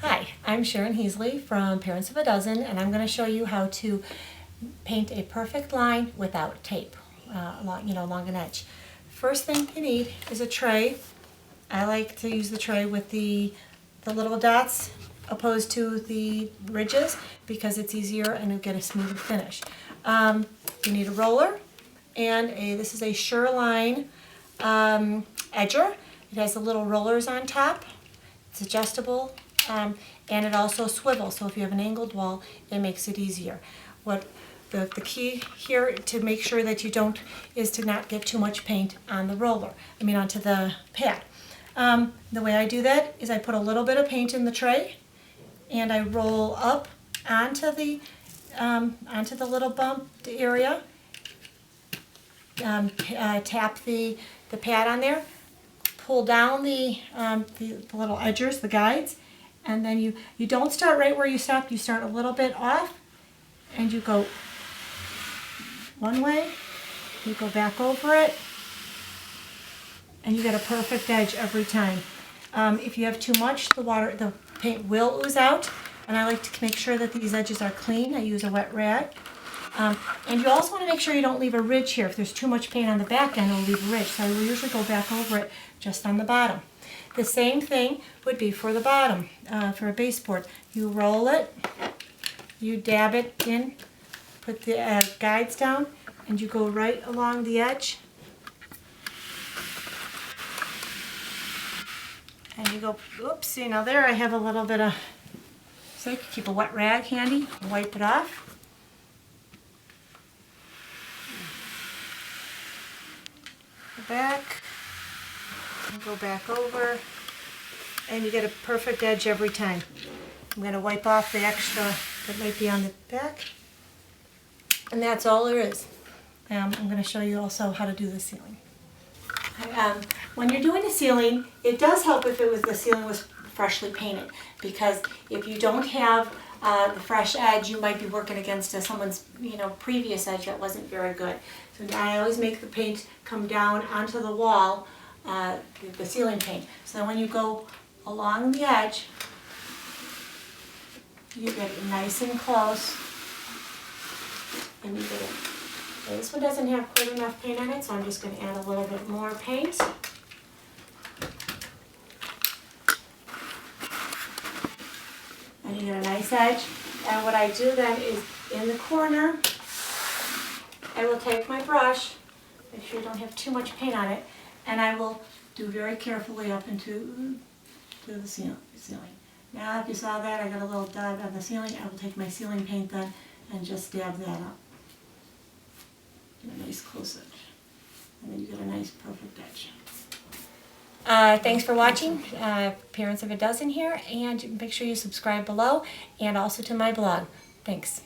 Hi, I'm Sharon Heasley from Parents of a Dozen, and I'm going to show you how to paint a perfect line without tape, along an edge. First thing you need is a tray. I like to use the tray with the little dots opposed to the ridges because it's easier and you'll get a smoother finish. You need a roller, and this is a Sureline edger. It has the little rollers on top. It's adjustable, and it also swivels, so if you have an angled wall, it makes it easier. What the key here to make sure that you don't is to not get too much paint on the roller, onto the pad. The way I do that is I put a little bit of paint in the tray and I roll up onto the little bumped area, tap the pad on there, pull down the little edgers, the guides, and then you don't start right where you stopped. You start a little bit off, and you go one way, you go back over it, and you get a perfect edge every time. If you have too much, the paint will ooze out, and I like to make sure that these edges are clean. I use a wet rag. And you also want to make sure you don't leave a ridge here. If there's too much paint on the back end, it'll leave a ridge. So I will usually go back over it just on the bottom. The same thing would be for the bottom, for a baseboard. You roll it, you dab it in, put the guides down, and you go right along the edge. And you go, oops, see now there I have a little bit of, so you can keep a wet rag handy, wipe it off. Back, and go back over, and you get a perfect edge every time. I'm going to wipe off the extra that might be on the back, and that's all there is. I'm going to show you also how to do the ceiling. When you're doing the ceiling, it does help if the ceiling was freshly painted, because if you don't have the fresh edge, you might be working against someone's previous edge that wasn't very good. So I always make the paint come down onto the wall, the ceiling paint. So when you go along the edge, you get it nice and close, and you get it. So this one doesn't have quite enough paint on it, so I'm just going to add a little bit more paint. And you get a nice edge. And what I do then is in the corner, I will take my brush, make sure you don't have too much paint on it, and I will do very carefully up into the ceiling. Now if you saw that, I got a little dab on the ceiling. I will take my ceiling paint then and just dab that up. Get a nice close edge. And then you get a nice perfect edge. Thanks for watching, Parents of a Dozen here, and make sure you subscribe below and also to my blog. Thanks.